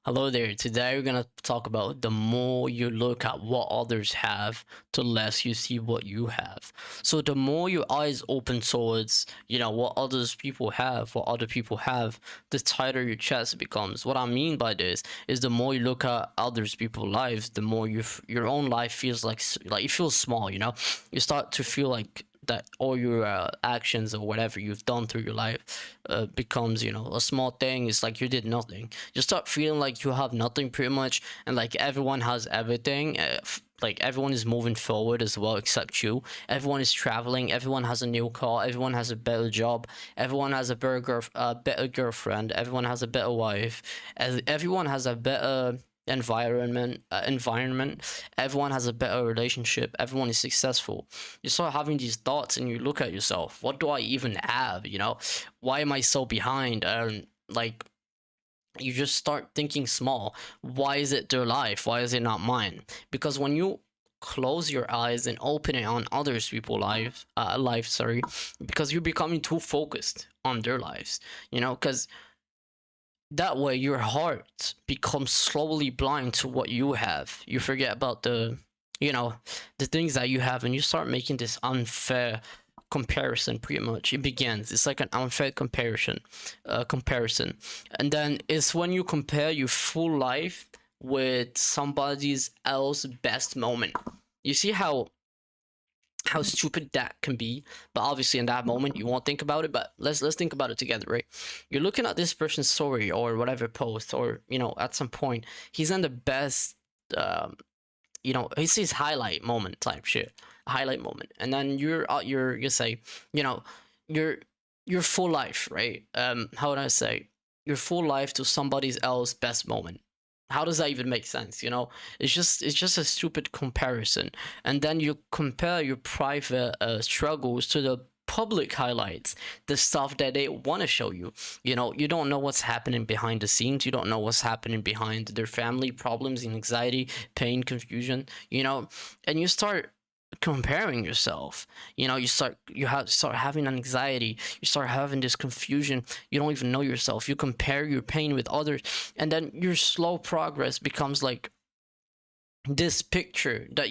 Hello there. Today we're gonna talk about the more you look at what others have, the less you see what you have. So the more your eyes open towards, what others people have, what other people have, the tighter your chest becomes. What I mean by this is the more you look at others people's lives, the more your own life feels like you feel small. You start to feel like that all your actions or whatever you've done through your life becomes a small thing. It's like you did nothing. You start feeling like you have nothing pretty much, and like everyone has everything. Like everyone is moving forward as well except you. Everyone is traveling, everyone has a new car, everyone has a better job, everyone has better girlfriend, everyone has a better wife, as everyone has a better environment, everyone has a better relationship, everyone is successful. You start having these thoughts and you look at yourself, what do I even have? Why am I so behind? Like, you just start thinking small. Why is it their life? Why is it not mine? Because when you close your eyes and open it on others people life, sorry, because you're becoming too focused on their lives, because that way your heart becomes slowly blind to what you have. You forget about you know the things that you have, and you start making this unfair comparison. Pretty much it begins, it's like an unfair comparison. And then it's when you compare your full life with somebody's else best moment. You see how stupid that can be. But obviously in that moment you won't think about it, but let's think about it together, right? You're looking at this person's story or whatever post, or at some point he's in the best, um he sees highlight moment type shit, highlight moment. And then you say, you know your your full life, right? How would I say, your full life to somebody's else best moment. How does that even make sense? It's just a stupid comparison. And then you compare your private struggles to the public highlights, the stuff that they want to show you. You don't know what's happening behind the scenes. You don't know what's happening behind their family problems and anxiety, pain, confusion. And you start comparing yourself. You start having anxiety. You start having this confusion. You don't even know yourself. You compare your pain with others, and then your slow progress becomes like this picture that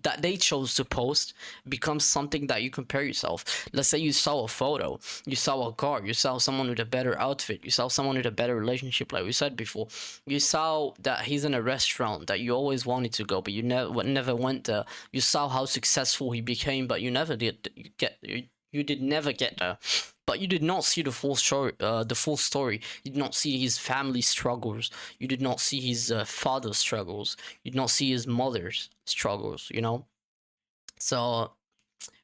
that they chose to post, becomes something that you compare yourself. Let's say you saw a photo, you saw a car, you saw someone with a better outfit, you saw someone with a better relationship, like we said before. You saw that he's in a restaurant that you always wanted to go, but you never went there. You saw how successful he became, but you never did get you did never get there. But you did not see the full story. You did not see his family struggles. You did not see his father's struggles. You did not see his mother's struggles. So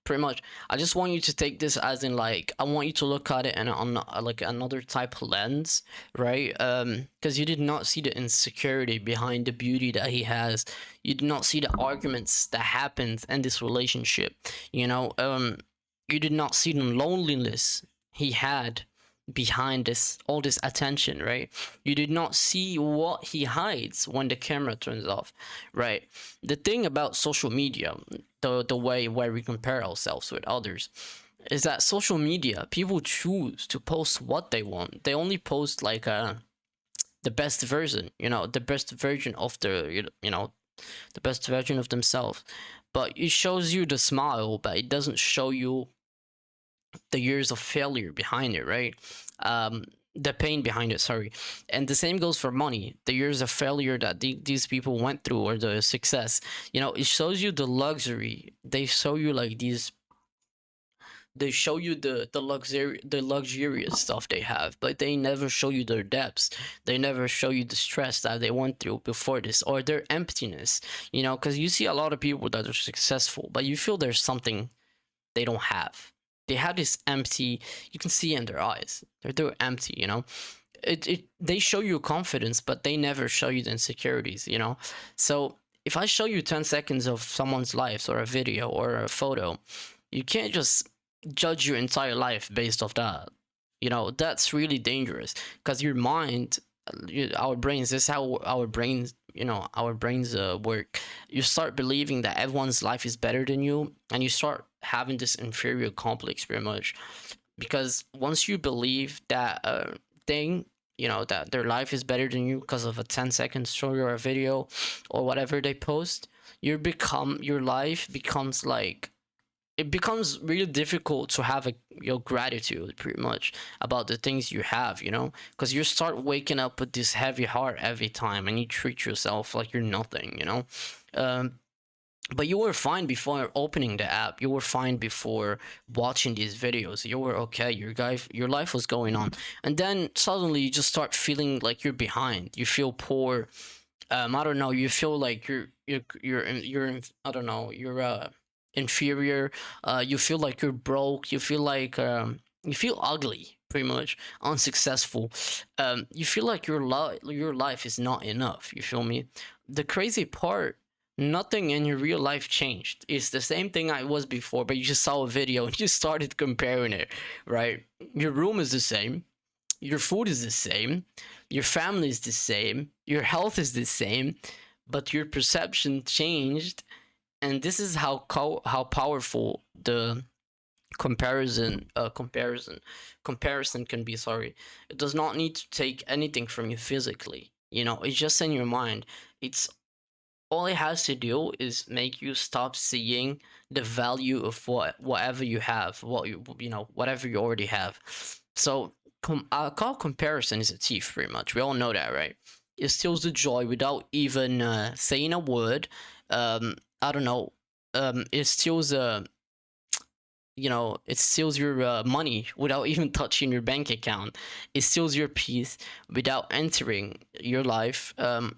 pretty much, I just want you to take this as in, like, I want you to look at it and on like another type of lens, right? Because you did not see the insecurity behind the beauty that he has. You did not see the arguments that happens in this relationship. You did not see the loneliness he had behind this all this attention, right? You did not see what he hides when the camera turns off, right? The thing about social media, the way where we compare ourselves with others, is that social media, people choose to post what they want. They only post like the best version, the best version of the best version of themselves. But it shows you the smile, but it doesn't show you the years of failure behind it, right? The pain behind it, sorry. And the same goes for money, the years of failure that these people went through, or the success. It shows you the luxury. They show you like these. They show you the luxurious stuff they have, but they never show you their depths. They never show you the stress that they went through before this, or their emptiness. Because you see a lot of people that are successful, but you feel there's something they don't have. They have this empty. You can see in their eyes. They're empty. They show you confidence, but they never show you the insecurities. So if I show you 10 seconds of someone's life, or a video or a photo, you can't just judge your entire life based off that. That's really dangerous, because your mind, our brains, this is how our brains work. You start believing that everyone's life is better than you, and you start having this inferior complex, pretty much. Because once you believe that thing, you know, that their life is better than you because of a 10-second story or a video or whatever they post, your life becomes like, it becomes really difficult to have a, your gratitude pretty much about the things you have, you know, because you start waking up with this heavy heart every time and you treat yourself like you're nothing, you know. um, but you were fine before opening the app, you were fine before watching these videos, you were okay, your life was going on, and then suddenly you just start feeling like you're behind, you feel poor. I don't know, you feel like I don't know, you're inferior. You feel like you're broke, you feel like you feel ugly, pretty much unsuccessful. You feel like your life is not enough, you feel me? The crazy part, nothing in your real life changed, it's the same thing I was before, but you just saw a video and you started comparing it, right? Your room is the same, your food is the same, your family is the same, your health is the same, but your perception changed. And this is how powerful the comparison can be. Sorry, it does not need to take anything from you physically, you know, it's just in your mind. It's all it has to do is make you stop seeing the value of whatever you have, you know, whatever you already have. So I call comparison is a thief, pretty much. We all know that, right? It steals the joy without even saying a word. I don't know. It steals you know, it steals your money without even touching your bank account. It steals your peace without entering your life. I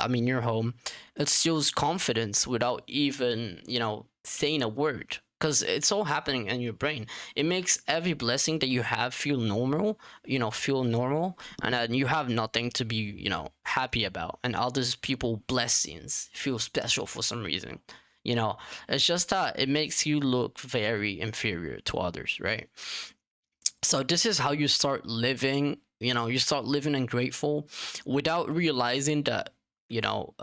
mean, your home. It steals confidence without even, you know, saying a word. Because it's all happening in your brain. It makes every blessing that you have feel normal, you know, feel normal, and then you have nothing to be, you know, happy about. And others people blessings feel special for some reason. You know, it's just that it makes you look very inferior to others, right? So this is how you start living, you know, you start living and grateful without realizing that, you know,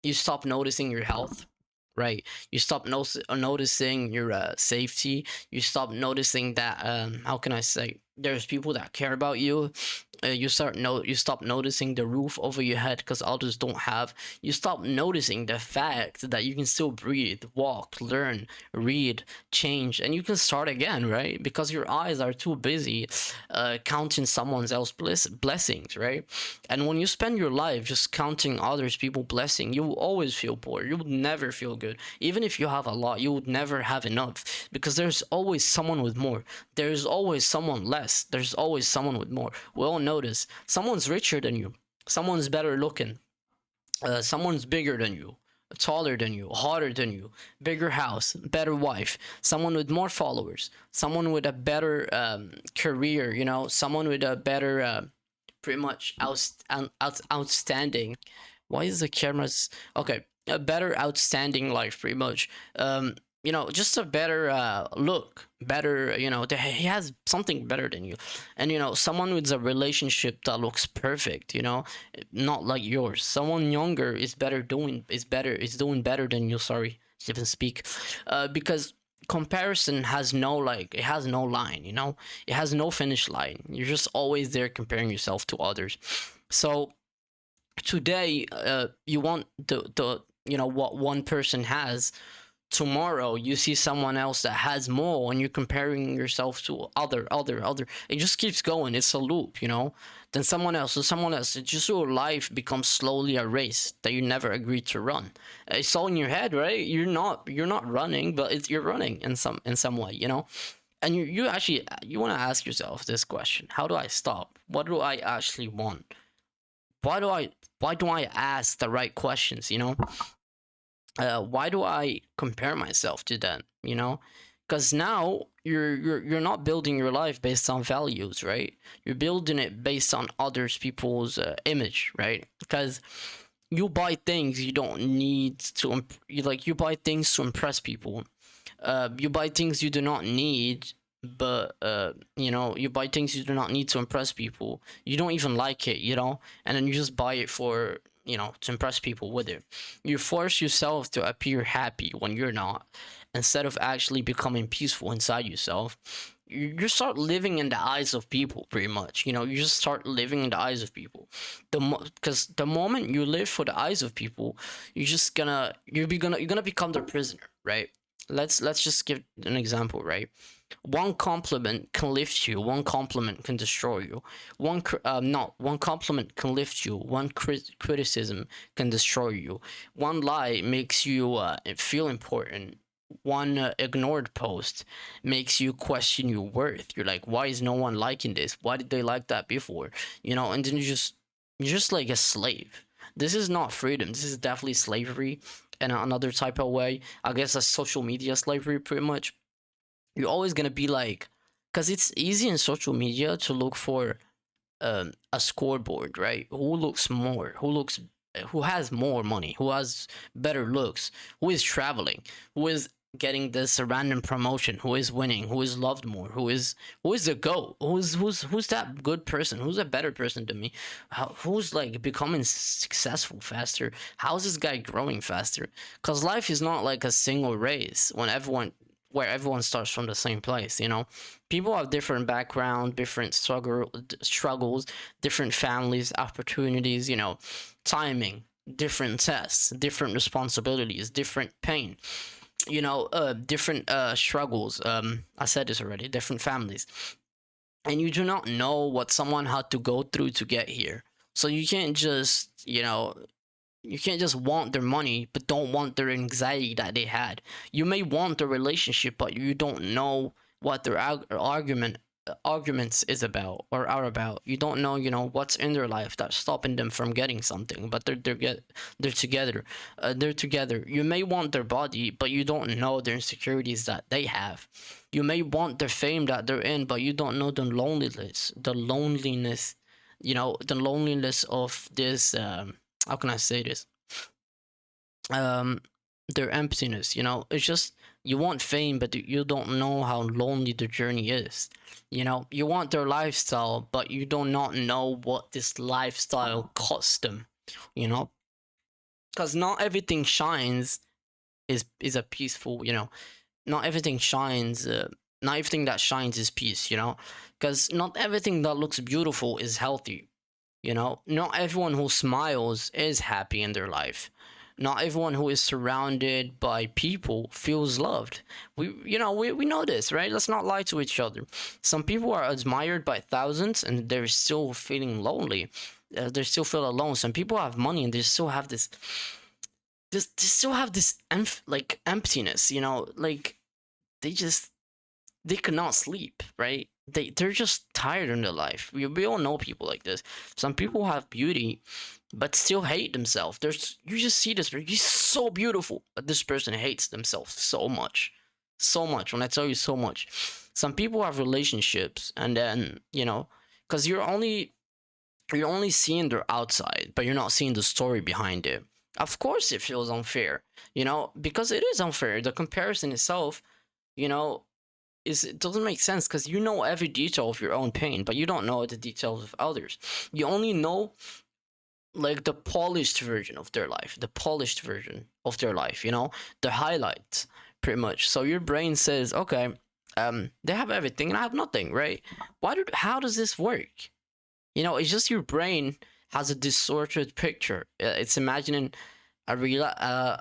you stop noticing your health, right? You stop noticing your safety. You stop noticing that how can I say, there's people that care about you. You stop noticing the roof over your head because others don't have. You stop noticing the fact that you can still breathe, walk, learn, read, change, and you can start again, right? Because your eyes are too busy counting someone else's blessings, right? And when you spend your life just counting others people blessing, you will always feel poor, you will never feel good. Even if you have a lot, you would never have enough, because there's always someone with more, there's always someone less, there's always someone with more. We all notice someone's richer than you, someone's better looking, someone's bigger than you, taller than you, hotter than you, bigger house, better wife, someone with more followers, someone with a better career, you know, someone with a better pretty much outstanding. Why is the cameras okay? A better outstanding life, pretty much. You know, just a better look, better. You know, he has something better than you, and you know, someone with a relationship that looks perfect. You know, not like yours. Someone younger is doing better than you. Sorry, even speak, because comparison has no, like, it has no line, you know, it has no finish line, you're just always there comparing yourself to others. So today you want the you know what one person has, tomorrow you see someone else that has more and you're comparing yourself to other, it just keeps going, it's a loop, you know. Then someone else, it's just your life becomes slowly a race that you never agreed to run. It's all in your head, right? You're not running, but you're running in some way, you know. And you actually you want to ask yourself this question: how do I stop? What do I actually want? Why do I ask the right questions, you know? Why do I compare myself to them, you know? Because now you're not building your life based on values, right? You're building it based on others people's image, right? Because you buy things you don't need to you buy things to impress people. You buy things you do not need, but you know, you buy things you do not need to impress people, you don't even like it, you know, and then you just buy it for, you know, to impress people with it. You force yourself to appear happy when you're not, instead of actually becoming peaceful inside yourself. you start living in the eyes of people pretty much. You just start living in the eyes of people. Because the moment you live for the eyes of people, you're gonna become their prisoner, right? Let's just give an example, right? One compliment can lift you, one compliment can destroy you. No, one compliment can lift you, one criticism can destroy you. One lie makes you feel important. One ignored post makes you question your worth. You're like, why is no one liking this? Why did they like that before? And then you're just like a slave. This is not freedom. This is definitely slavery in another type of way. I guess that's social media slavery, pretty much. You're always gonna be like, because it's easy in social media to look for a scoreboard, right? Who looks more? Who has more money? Who has better looks? Who is traveling? Who is getting this random promotion? Who is winning? Who is loved more? Who is the GOAT? Who's that good person? Who's a better person than me? Who's like becoming successful faster? How's this guy growing faster? Because life is not like a single race where everyone starts from the same place. People have different background, different struggles, different families, opportunities, timing, different tests, different responsibilities, different pain, different struggles. I said this already, different families. And you do not know what someone had to go through to get here. So you can't just want their money but don't want their anxiety that they had. You may want the relationship, but you don't know what their arguments is about or are about. You don't know, what's in their life that's stopping them from getting something, but they're together. They're together. You may want their body, but you don't know their insecurities that they have. You may want their fame that they're in, but you don't know the loneliness of this. How can I say this? Um, their emptiness. It's just you want fame, but you don't know how lonely the journey is. You want their lifestyle, but you do not know what this lifestyle costs them. You know, because not everything shines is a peaceful. Not everything shines. Not everything that shines is peace. Because not everything that looks beautiful is healthy. Not everyone who smiles is happy in their life. Not everyone who is surrounded by people feels loved. We know this, right? Let's not lie to each other. Some people are admired by thousands and they're still feeling lonely. They still feel alone. Some people have money and they still have like emptiness. Like they just they cannot sleep, right? They're just tired in their life. We all know people like this. Some people have beauty, but still hate themselves. You just see this. He's so beautiful, but this person hates themselves so much, so much. When I tell you so much, some people have relationships, and then because you're only seeing their outside, but you're not seeing the story behind it. Of course, it feels unfair, because it is unfair. The comparison itself, you know, it doesn't make sense because you know every detail of your own pain, but you don't know the details of others. You only know like the polished version of their life, the highlights, pretty much. So your brain says, okay, they have everything and I have nothing, right? How does this work? It's just your brain has a distorted picture. It's imagining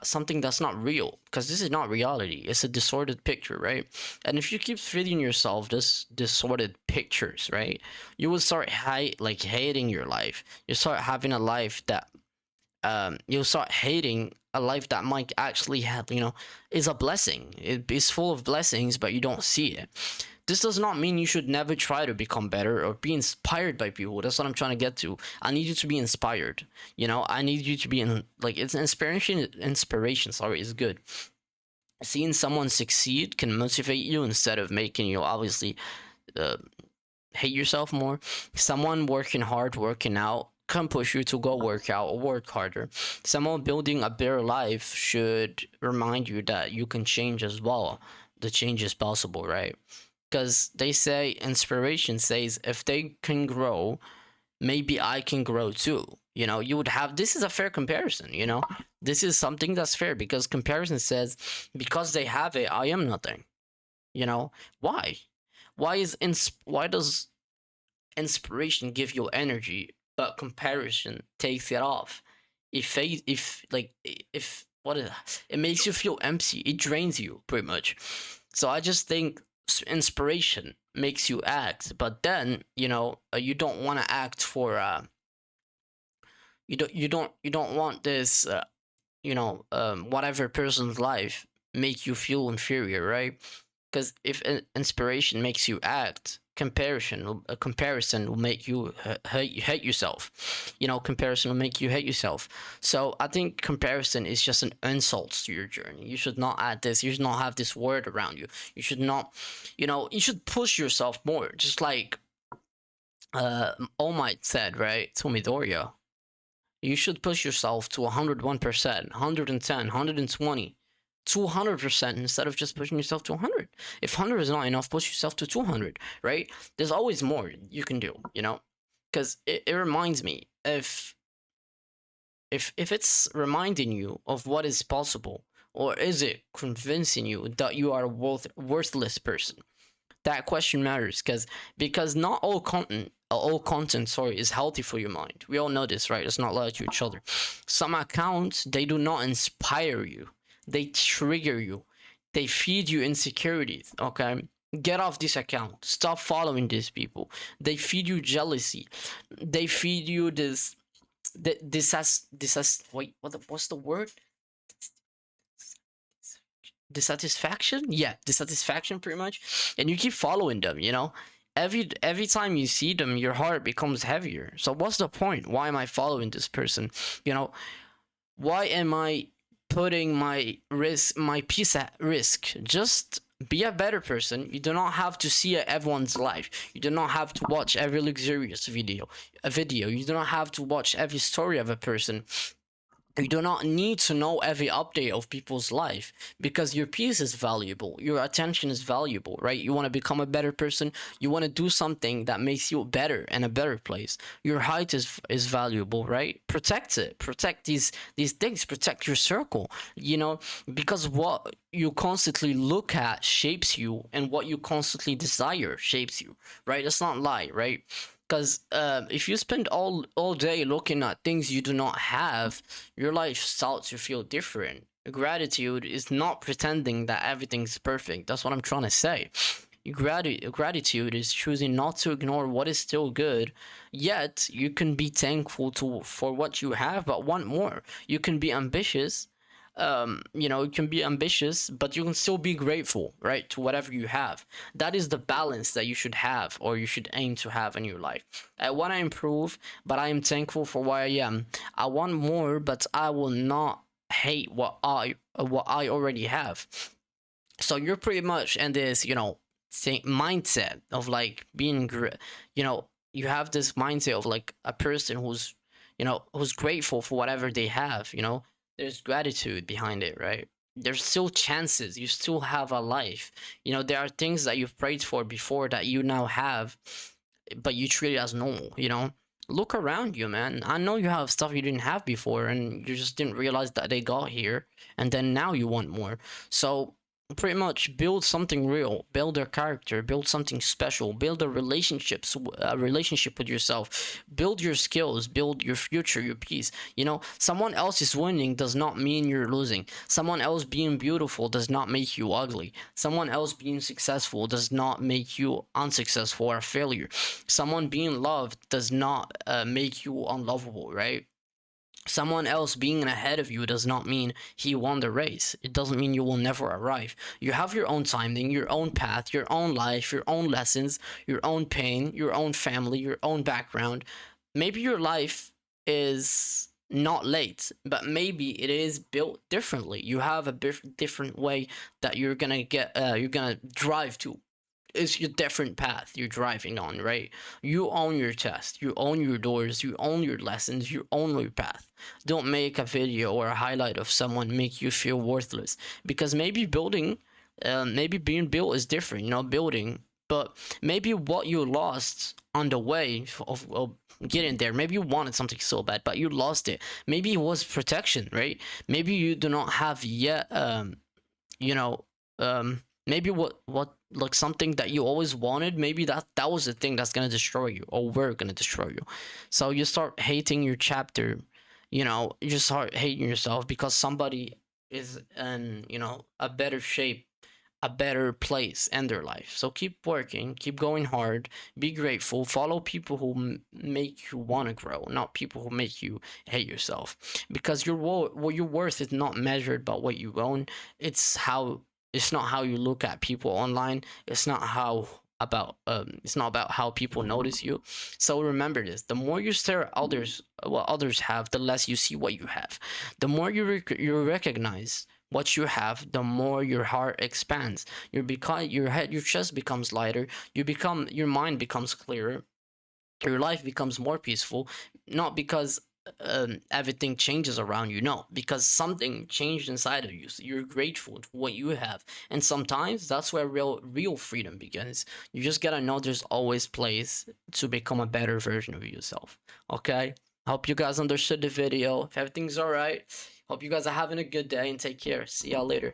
something that's not real, because this is not reality. It's a distorted picture, right? And if you keep feeding yourself this distorted pictures, right, you will start hating your life. You start having a life that you'll start hating a life that might actually have, is a blessing. It is full of blessings, but you don't see it. This does not mean you should never try to become better or be inspired by people. That's what I'm trying to get to. I need you to be inspired. I need you to be it's inspiration, sorry, is good. Seeing someone succeed can motivate you instead of making you obviously hate yourself more. Someone working hard, working out can push you to go work out or work harder. Someone building a better life should remind you that you can change as well. The change is possible, right? Because they say, inspiration says, if they can grow, maybe I can grow too. You would have, this is a fair comparison. This is something that's fair, because comparison says, because they have it, I am nothing. Why? Why does inspiration give you energy, but comparison takes it off? If like if what is it makes you feel empty. It drains you pretty much. So I just think inspiration makes you act, but then you don't want to act for you don't want this whatever person's life make you feel inferior, right? Because if inspiration makes you act, comparison will make you hate yourself. Comparison will make you hate yourself. So I think comparison is just an insult to your journey. You should not add this. You should not have this word around you. You should not, you should push yourself more. Just like All Might said, right? To Midoriya, you should push yourself to 101%, 110, 120, 200% instead of just pushing yourself to 100. If 100 is not enough, push yourself to 200, right? There's always more you can do, because it reminds me, if it's reminding you of what is possible, or is it convincing you that you are a worthless person? That question matters, because not all content, sorry, is healthy for your mind. We all know this, right? Let's not lie to each other. Some accounts, they do not inspire you, they trigger you, they feed you insecurities. Okay, get off this account, stop following these people. They feed you jealousy, they feed you this wait, what's the word? Dissatisfaction. Yeah, dissatisfaction, pretty much. And you keep following them, every time you see them, your heart becomes heavier. So what's the point? Why am I following this person? Why am I putting my peace at risk? Just be a better person. You do not have to see everyone's life. You do not have to watch every luxurious video. You do not have to watch every story of a person. You do not need to know every update of people's life, because your peace is valuable, your attention is valuable, right? You want to become a better person, you want to do something that makes you better and a better place. Your height is valuable, right? Protect it, protect these things, protect your circle, because what you constantly look at shapes you, and what you constantly desire shapes you, right? Let's not lie, right? Because if you spend all day looking at things you do not have, your life starts to feel different. Gratitude is not pretending that everything's perfect. That's what I'm trying to say. Gratitude is choosing not to ignore what is still good, yet you can be thankful for what you have, but want more. You can be ambitious, you can be ambitious, but you can still be grateful, right, to whatever you have. That is the balance that you should have, or you should aim to have in your life. I want to improve, but I am thankful for where I am. I want more, but I will not hate what I already have. So you're pretty much in this, mindset of like being, you have this mindset of like a person who's grateful for whatever they have. There's gratitude behind it, right? There's still chances. You still have a life. There are things that you've prayed for before that you now have, but you treat it as normal. Look around you, man. I know you have stuff you didn't have before, and you just didn't realize that they got here, and then now you want more. So pretty much build something real, build a character, build something special, build a relationship with yourself, build your skills, build your future, your peace. Someone else is winning does not mean you're losing. Someone else being beautiful does not make you ugly. Someone else being successful does not make you unsuccessful or a failure. Someone being loved does not make you unlovable, right? Someone else being ahead of you does not mean he won the race. It doesn't mean you will never arrive. You have your own timing, your own path, your own life, your own lessons, your own pain, your own family, your own background. Maybe your life is not late, but maybe it is built differently. You have a different way that you're gonna drive to. It's your different path you're driving on, right? You own your test, you own your doors, you own your lessons, you own your path. Don't make a video or a highlight of someone make you feel worthless, because maybe maybe being built is different, building, but maybe what you lost on the way of getting there, maybe you wanted something so bad, but you lost it. Maybe it was protection, right? Maybe you do not have yet, you know, um, Maybe what like something that you always wanted, maybe that was the thing that's gonna destroy you, or we're gonna destroy you. So you start hating your chapter, you know, you just start hating yourself because somebody is in, you know, a better shape, a better place in their life. So keep working, keep going hard, be grateful, follow people who make you want to grow, not people who make you hate yourself. Because your worth is not measured by what you own. It's how, it's not how you look at people online. It's not how about it's not about how people notice you. So remember this: the more you stare at others, what others have, the less you see what you have. The more you recognize what you have, the more your heart expands. Your head, your chest becomes lighter. Your mind becomes clearer. Your life becomes more peaceful. Not because everything changes around you, no, because something changed inside of you. So you're grateful for what you have, and sometimes that's where real freedom begins. You just gotta know there's always place to become a better version of yourself. Okay. Hope you guys understood the video. If everything's all right, hope you guys are having a good day, and take care. See y'all later.